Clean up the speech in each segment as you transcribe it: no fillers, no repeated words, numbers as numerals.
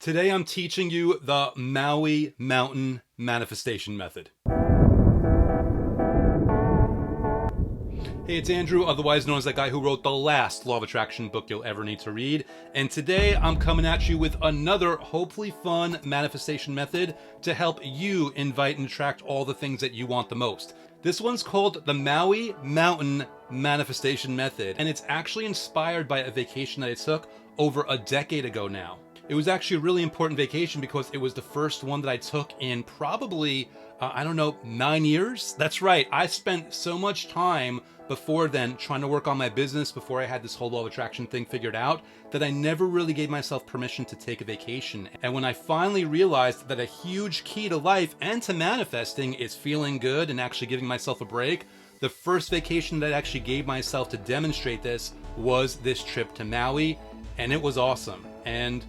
Today I'm teaching you the Maui Mountain Manifestation Method. Hey, it's Andrew, otherwise known as that guy who wrote the last Law of Attraction book you'll ever need to read. And today I'm coming at you with another hopefully fun manifestation method to help you invite and attract all the things that you want the most. This one's called the Maui Mountain Manifestation Method, and it's actually inspired by a vacation that I took over a decade ago now. It was actually a really important vacation because it was the first one that I took in probably, 9 years. That's right. I spent so much time before then trying to work on my business before I had this whole law of attraction thing figured out that I never really gave myself permission to take a vacation. And when I finally realized that a huge key to life and to manifesting is feeling good and actually giving myself a break, the first vacation that I actually gave myself to demonstrate this was this trip to Maui, and it was awesome. And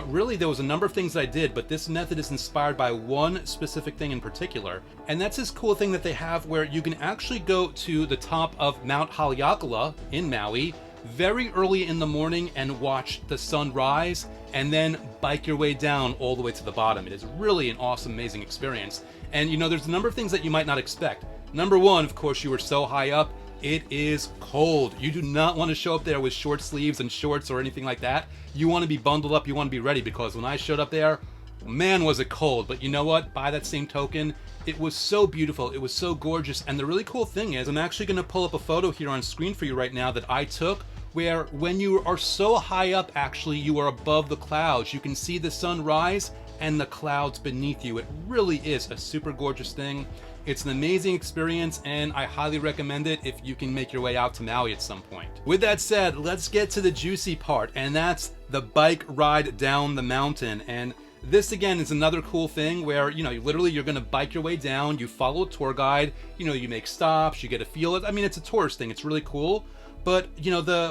really, there was a number of things that I did, but this method is inspired by one specific thing in particular, and that's this cool thing that they have where you can actually go to the top of Mount Haleakala in Maui very early in the morning and watch the sun rise, and then bike your way down all the way to the bottom. It is really an awesome, amazing experience. And there's a number of things that you might not expect. Number one, of course, you were so high up, it is cold. You do not want to show up there with short sleeves and shorts or anything like that. You want to be bundled up, you want to be ready, because when I showed up there, man, was it cold. But you know what? By that same token, it was so beautiful, it was so gorgeous. And the really cool thing is, I'm actually going to pull up a photo here on screen for you right now that I took, where when you are so high up, actually, you are above the clouds. You can see the sun rise and the clouds beneath you. It really is a super gorgeous thing. It's an amazing experience, and I highly recommend it if you can make your way out to Maui at some point. With that said, let's get to the juicy part, and that's the bike ride down the mountain. And this, again, is another cool thing where, you're going to bike your way down, you follow a tour guide, you make stops, you get a feel. I mean, it's a tourist thing. It's really cool. But,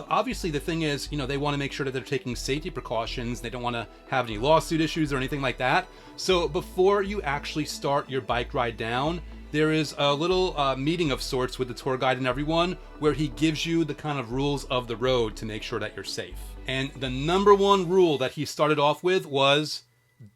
obviously the thing is, they want to make sure that they're taking safety precautions. They don't want to have any lawsuit issues or anything like that. So before you actually start your bike ride down, there is a little meeting of sorts with the tour guide and everyone where he gives you the kind of rules of the road to make sure that you're safe. And the number one rule that he started off with was,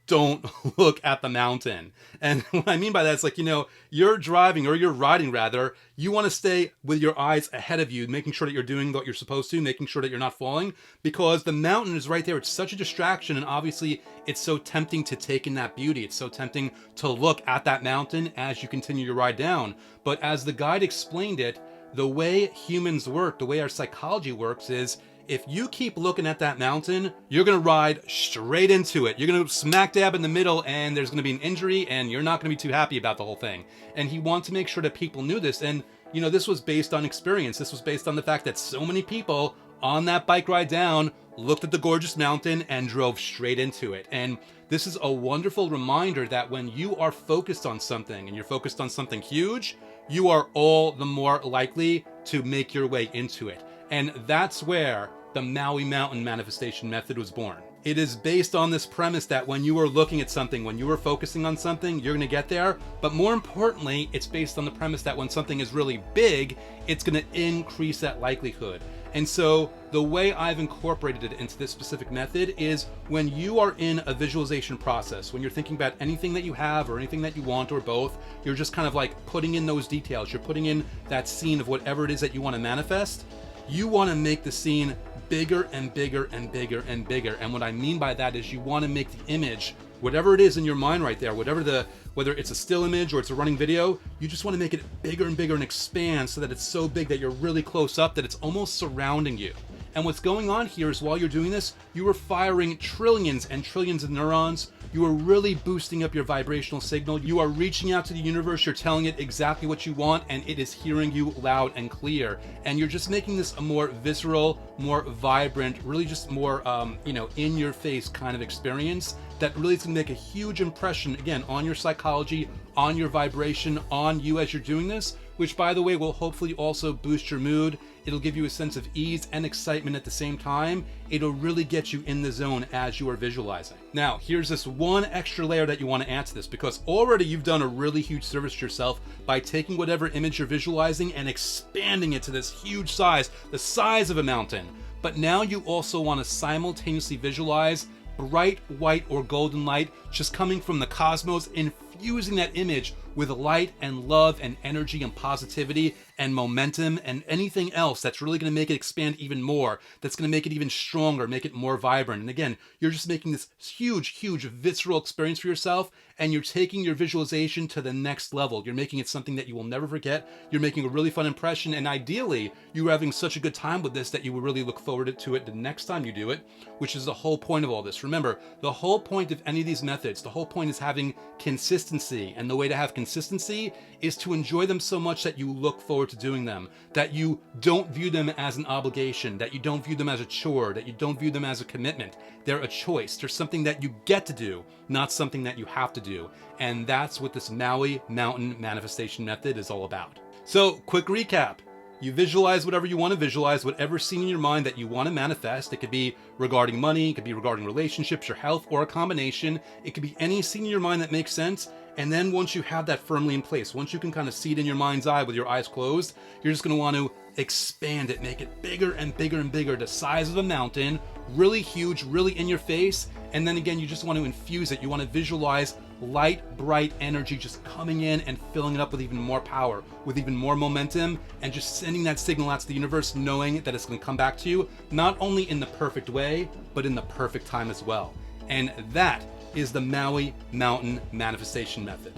don't look at the mountain. And what I mean by that is you're driving, or you're riding rather, you want to stay with your eyes ahead of you, making sure that you're doing what you're supposed to, making sure that you're not falling, because the mountain is right there. It's such a distraction, and obviously it's so tempting to take in that beauty. It's so tempting to look at that mountain as you continue your ride down. But as the guide explained it, the way humans work, the way our psychology works is, if you keep looking at that mountain, you're going to ride straight into it. You're going to smack dab in the middle, and there's going to be an injury, and you're not going to be too happy about the whole thing. And he wanted to make sure that people knew this. And, this was based on experience. This was based on the fact that so many people on that bike ride down looked at the gorgeous mountain and drove straight into it. And this is a wonderful reminder that when you are focused on something, and you're focused on something huge, you are all the more likely to make your way into it. And that's where the Maui Mountain Manifestation Method was born. It is based on this premise that when you are looking at something, when you are focusing on something, you're going to get there. But more importantly, it's based on the premise that when something is really big, it's going to increase that likelihood. And so the way I've incorporated it into this specific method is when you are in a visualization process, when you're thinking about anything that you have or anything that you want or both, you're just kind of putting in those details. You're putting in that scene of whatever it is that you want to manifest. You want to make the scene bigger and bigger and bigger and bigger. And what I mean by that is you want to make the image, whatever it is in your mind right there, whether it's a still image or it's a running video, you just want to make it bigger and bigger and expand so that it's so big that you're really close up, that it's almost surrounding you. And what's going on here is while you're doing this, you are firing trillions and trillions of neurons. You are really boosting up your vibrational signal. You are reaching out to the universe. You're telling it exactly what you want, and it is hearing you loud and clear. And you're just making this a more visceral, more vibrant, really just more, in your face kind of experience that really is going to make a huge impression, again, on your psychology, on your vibration, on you as you're doing this, which, by the way, will hopefully also boost your mood. It'll give you a sense of ease and excitement at the same time. It'll really get you in the zone as you are visualizing. Now, here's this one extra layer that you want to add to this, because already you've done a really huge service to yourself by taking whatever image you're visualizing and expanding it to this huge size, the size of a mountain. But now you also want to simultaneously visualize bright white or golden light just coming from the cosmos, infusing that image with light and love and energy and positivity and momentum and anything else that's really going to make it expand even more, that's going to make it even stronger, make it more vibrant. And again, you're just making this huge visceral experience for yourself, and you're taking your visualization to the next level. You're making it something that you will never forget. You're making a really fun impression, and ideally you're having such a good time with this that you will really look forward to it the next time you do it, which is the whole point of all this. Remember, the whole point of any of these methods, the whole point is having consistency, and the way to have consistency is to enjoy them so much that you look forward to doing them, that you don't view them as an obligation, that you don't view them as a chore, that you don't view them as a commitment. They're a choice. They're something that you get to do, not something that you have to do. And that's what this Maui Mountain Manifestation Method is all about. So, quick recap. You visualize whatever you want to visualize, whatever scene in your mind that you want to manifest. It could be regarding money, it could be regarding relationships, your health, or a combination. It could be any scene in your mind that makes sense. And then once you have that firmly in place, once you can kind of see it in your mind's eye with your eyes closed, you're just going to want to expand it, make it bigger and bigger and bigger, the size of a mountain, really huge, really in your face. And then again, you just want to infuse it. You want to visualize light, bright energy just coming in and filling it up with even more power, with even more momentum, and just sending that signal out to the universe, knowing that it's going to come back to you, not only in the perfect way, but in the perfect time as well. And that is the Maui Mountain Manifestation Method.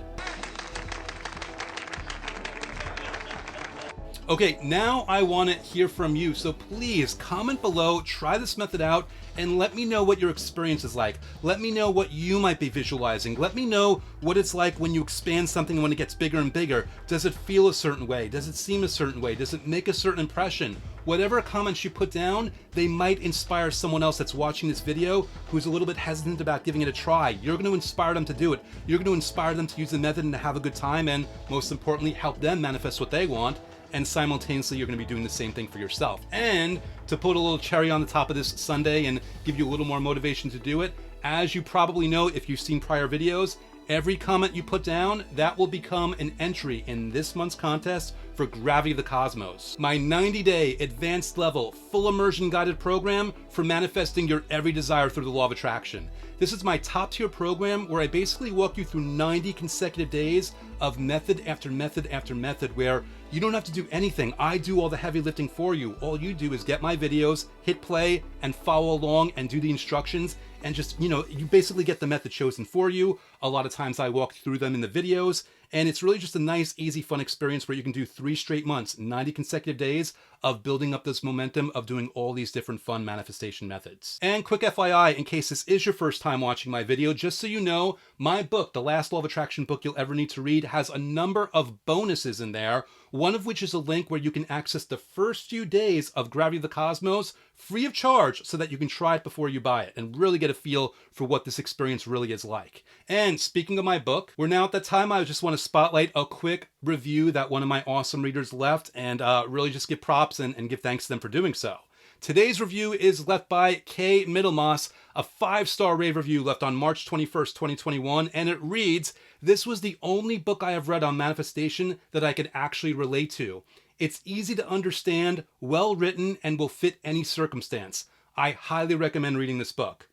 Okay, now I want to hear from you, so please comment below, try this method out, and let me know what your experience is like. Let me know what you might be visualizing. Let me know what it's like when you expand something, when it gets bigger and bigger. Does it feel a certain way? Does it seem a certain way? Does it make a certain impression? Whatever comments you put down, they might inspire someone else that's watching this video who's a little bit hesitant about giving it a try. You're going to inspire them to do it. You're going to inspire them to use the method and to have a good time, and most importantly, help them manifest what they want. And simultaneously, you're going to be doing the same thing for yourself. And to put a little cherry on the top of this sundae and give you a little more motivation to do it, as you probably know if you've seen prior videos, every comment you put down, that will become an entry in this month's contest for Gravity of the Cosmos, my 90-day advanced level full immersion guided program for manifesting your every desire through the law of attraction. This is my top tier program where I basically walk you through 90 consecutive days of method after method after method, where you don't have to do anything. I do all the heavy lifting for you. All you do is get my videos, hit play, and follow along and do the instructions, and just, you basically get the method chosen for you. A lot of times I walk through them in the videos, and it's really just a nice, easy, fun experience where you can do 3 straight months, 90 consecutive days of building up this momentum of doing all these different fun manifestation methods. And quick FYI, in case this is your first time watching my video, just so you know, my book, the last law of attraction book you'll ever need to read, has a number of bonuses in there, one of which is a link where you can access the first few days of Gravity of the Cosmos free of charge so that you can try it before you buy it and really get a feel for what this experience really is like. And speaking of my book, we're now at that time I just want to spotlight a quick review that one of my awesome readers left, and really just give props and give thanks to them for doing so. Today's review is left by K. Middlemoss, a 5-star rave review left on March 21st, 2021, and it reads, "This was the only book I have read on manifestation that I could actually relate to. It's easy to understand, well written, and will fit any circumstance. I highly recommend reading this book."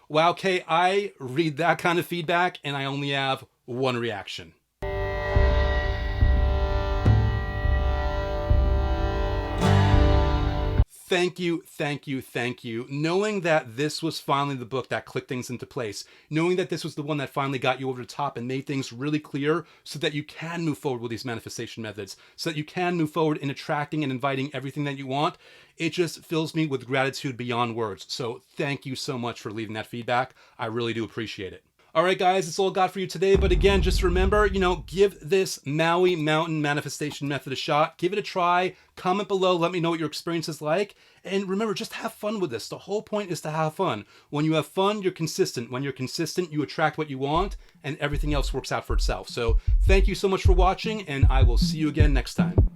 Wow, Kay, I read that kind of feedback and I only have one reaction. Thank you, thank you, thank you. Knowing that this was finally the book that clicked things into place, knowing that this was the one that finally got you over the top and made things really clear so that you can move forward with these manifestation methods, so that you can move forward in attracting and inviting everything that you want, it just fills me with gratitude beyond words. So thank you so much for leaving that feedback. I really do appreciate it. All right, guys, that's all I got for you today. But again, just remember, give this Maui Mountain Manifestation Method a shot. Give it a try. Comment below. Let me know what your experience is like. And remember, just have fun with this. The whole point is to have fun. When you have fun, you're consistent. When you're consistent, you attract what you want, and everything else works out for itself. So thank you so much for watching, and I will see you again next time.